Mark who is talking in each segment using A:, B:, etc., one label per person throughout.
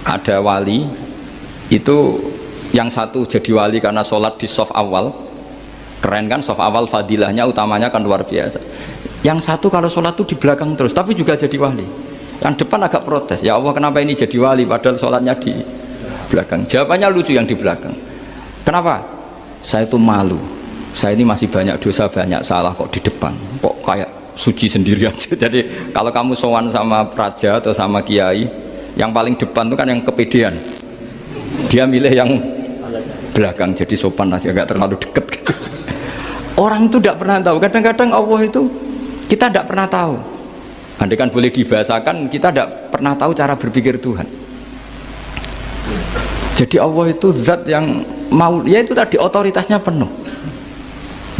A: ada wali itu, yang satu jadi wali karena sholat di shaf awal, keren kan, shaf awal fadilahnya utamanya kan luar biasa. Yang satu kalau sholat itu di belakang terus tapi juga jadi wali. Yang depan agak protes, ya Allah kenapa ini jadi wali padahal sholatnya di belakang. Jawabannya lucu yang di belakang. Kenapa? Saya itu malu, saya ini masih banyak dosa, banyak salah, kok di depan kok kayak suci sendiri aja. Jadi kalau kamu sowan sama raja atau sama kiai, yang paling depan itu kan yang kepedean, dia milih yang belakang jadi sopan aja, agak terlalu deket gitu. Orang itu tidak pernah tahu, kadang-kadang Allah itu kita tidak pernah tahu. Andai kan boleh dibahasakan, kita tidak pernah tahu cara berpikir Tuhan. Jadi Allah itu zat yang mau, ya itu tadi otoritasnya penuh.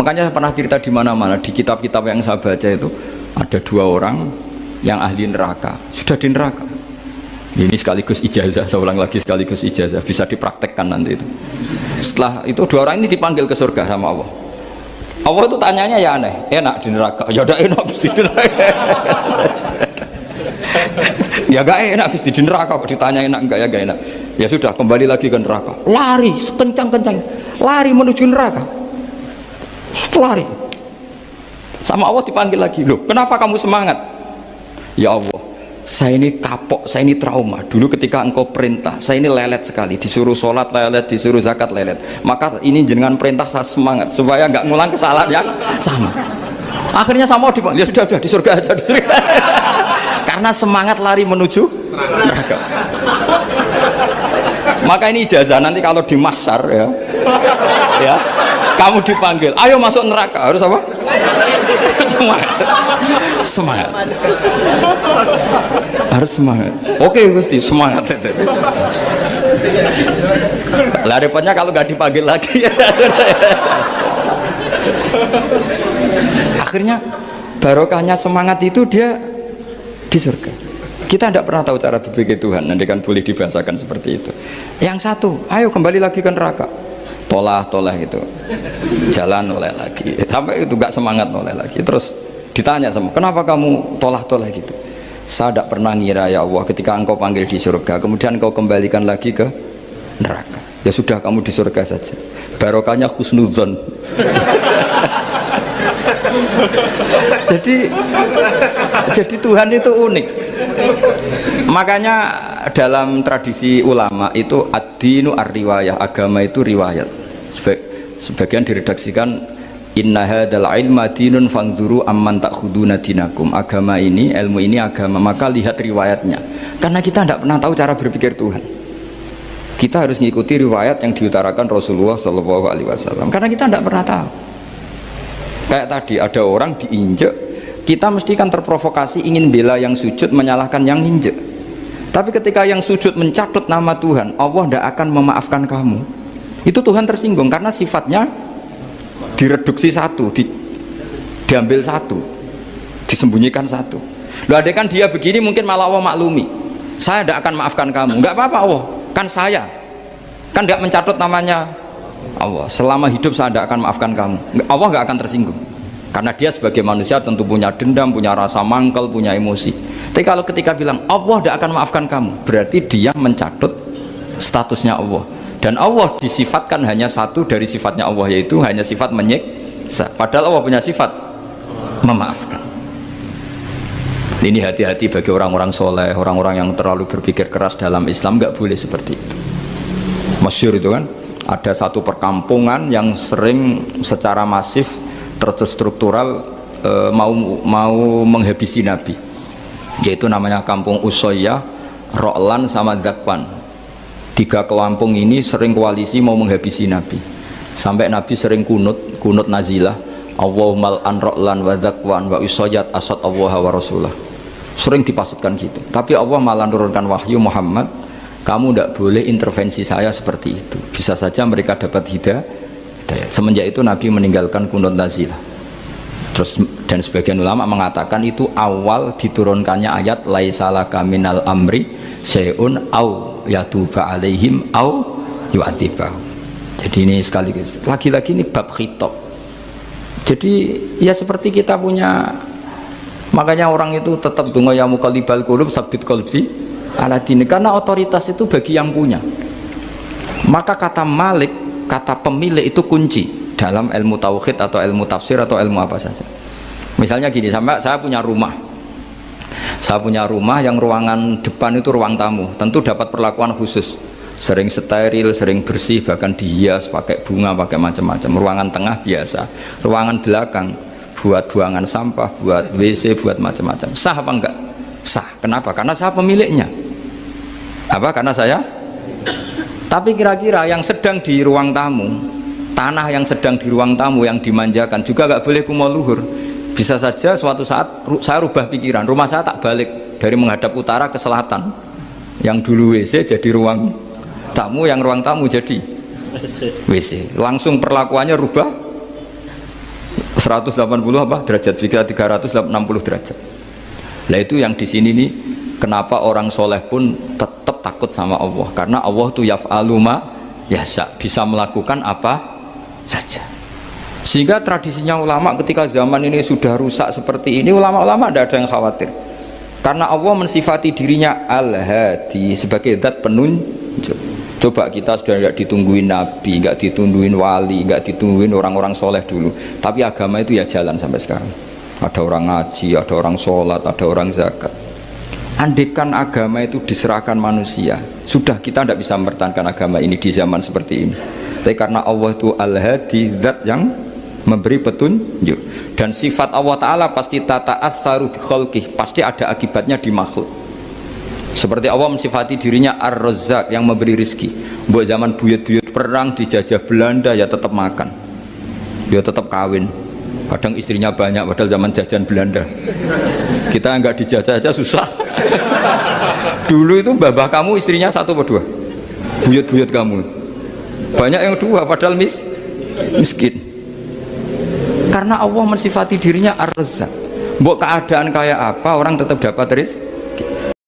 A: Makanya saya pernah cerita di mana-mana, di kitab-kitab yang saya baca itu ada 2 orang yang ahli neraka, sudah di neraka. Ini sekaligus ijazah, saya ulang lagi sekaligus ijazah, bisa dipraktekkan nanti itu. Setelah itu 2 orang ini dipanggil ke surga sama Allah. Allah itu tanyanya ya aneh, enak di neraka? Ya udah enak di neraka. Ya gak enak di neraka, kok ditanya enak enggak, ya gak enak. Ya sudah, kembali lagi ke neraka, lari kencang-kencang, lari menuju neraka, lari sama Allah. Dipanggil lagi, loh kenapa kamu semangat? Ya Allah, saya ini kapok, saya ini trauma. Dulu ketika engkau perintah, saya ini lelet sekali, disuruh sholat lelet, disuruh zakat lelet. Maka ini jenengan perintah saya semangat supaya nggak ngulang kesalahan yang sama. Akhirnya sama dipanggil, ya sudah di surga aja, di surga. Karena semangat lari menuju neraka. Maka ini ijazah, nanti kalau di mahsyar ya, ya kamu dipanggil, ayo masuk neraka, harus apa? Semangat, semangat, harus semangat. Oke Gusti, semangat. Lah repotnya kalau nggak dipanggil lagi. Akhirnya barokahnya semangat itu dia di surga. Kita tidak pernah tahu cara berpikir Tuhan, nanti kan boleh dibahasakan seperti itu. Yang satu, ayo kembali lagi ke neraka, tolah itu, jalan noleh lagi, sampai itu gak semangat noleh lagi. Terus ditanya sama, kenapa kamu tolah gitu? Saya tidak pernah ngira ya Allah, ketika engkau panggil di surga, kemudian engkau kembalikan lagi ke neraka. Ya sudah, kamu di surga saja. Barokahnya husnudzon. jadi Tuhan itu unik. Makanya dalam tradisi ulama itu ad-dinu ar-riwayah, agama itu riwayat. Sebagian diredaksikan inna hadzal ilma dinun fanzuru amman ta'khuduna dinakum. Agama ini, ilmu ini agama, maka lihat riwayatnya. Karena kita tidak pernah tahu cara berpikir Tuhan. Kita harus mengikuti riwayat yang diutarakan Rasulullah SAW. Karena kita tidak pernah tahu. Kayak tadi ada orang diinjek, kita mesti kan terprovokasi ingin bela yang sujud, menyalahkan yang injek. Tapi ketika yang sujud mencatut nama Tuhan, Allah tidak akan memaafkan kamu. Itu Tuhan tersinggung karena sifatnya direduksi satu, diambil satu, disembunyikan satu. Loh, ada kan dia begini mungkin malah Allah maklumi. Saya tidak akan maafkan kamu. Enggak apa-apa Allah, kan saya kan tidak mencatut namanya Allah. Selama hidup saya tidak akan maafkan kamu. Allah nggak akan tersinggung karena dia sebagai manusia tentu punya dendam, punya rasa mangkel, punya emosi. Tapi kalau ketika bilang Allah tidak akan maafkan kamu, berarti dia mencatut statusnya Allah. Dan Allah disifatkan hanya satu dari sifatnya Allah, yaitu hanya sifat menyiksa. Padahal Allah punya sifat memaafkan. Ini hati-hati bagi orang-orang soleh, orang-orang yang terlalu berpikir keras dalam Islam, nggak boleh seperti itu. Masyhur itu kan, ada satu perkampungan yang sering secara masif terstruktural mau menghabisi Nabi, yaitu namanya kampung Usoyyah, Ro'lan sama Zakwan. 3 kampung ini sering koalisi mau menghabisi Nabi, sampai Nabi sering kunut nazilah, Allahumma an Ro'lan wa Zakwan wa Usoyyat asad Allah wa Rasulah. Sering dipasutkan gitu, tapi Allah malah menurunkan wahyu, Muhammad kamu tidak boleh intervensi saya seperti itu, bisa saja mereka dapat hidayah. Semenjak itu Nabi meninggalkan kunut nazilah. Terus dan sebagian ulama mengatakan itu awal diturunkannya ayat laisalaka minal amri syai'un au yatuba alaihim au yu'adzibahum. Jadi ini sekaligus lagi-lagi ini bab khitab. Jadi ya seperti kita punya, makanya orang itu tetap donga ya muqallibal qulub tsabbit qalbi ala dini, karena otoritas itu bagi yang punya. Maka kata malik, kata pemilik itu kunci dalam ilmu tauhid atau ilmu tafsir atau ilmu apa saja. Misalnya gini, saya punya rumah. Saya punya rumah yang ruangan depan itu ruang tamu, tentu dapat perlakuan khusus. Sering steril, sering bersih, bahkan dihias pakai bunga, pakai macam-macam. Ruangan tengah biasa, ruangan belakang buat buangan sampah, buat WC, buat macam-macam. Sah apa enggak? Sah. Kenapa? Karena saya pemiliknya. Apa? Karena saya. Tapi kira-kira yang sedang di ruang tamu, tanah yang sedang di ruang tamu yang dimanjakan juga enggak boleh kumo luhur. Bisa saja suatu saat saya rubah pikiran, rumah saya tak balik dari menghadap utara ke selatan. Yang dulu WC jadi ruang tamu, yang ruang tamu jadi WC. Langsung perlakuannya rubah 180 apa derajat, jika 360 derajat. Nah itu yang di sini nih, kenapa orang soleh pun tetap takut sama Allah, karena Allah itu yaf'alu ma yasha, bisa melakukan apa saja. Sehingga tradisinya ulama ketika zaman ini sudah rusak seperti ini, ulama-ulama tidak ada yang khawatir, karena Allah mensifati dirinya Al-Hadi sebagai zat penunjuk. Coba kita sudah tidak ditungguin nabi, nggak ditungguin wali, nggak ditungguin orang-orang soleh dulu, tapi agama itu ya jalan sampai sekarang. Ada orang ngaji, ada orang sholat, ada orang zakat. Andekan agama itu diserahkan manusia, sudah kita tidak bisa mempertahankan agama ini di zaman seperti ini. Tapi karena Allah itu Al-Hadi, zat yang memberi petunjuk, dan sifat Allah Ta'ala pasti tata'atsaru bi khalqih, pasti ada akibatnya di makhluk. Seperti Allah mensifati dirinya Ar-Razzaq, yang memberi rizki. Buat zaman buyut-buyut perang dijajah Belanda ya tetap makan, ya tetap kawin. Kadang istrinya banyak, padahal zaman jajan Belanda. Kita nggak dijajah aja susah. Dulu itu babah kamu istrinya satu atau dua, buyut-buyut kamu banyak yang dua, padahal miskin. Karena Allah mensifati dirinya Ar-Razzaq. Mbok keadaan kayak apa orang tetap dapat rizki.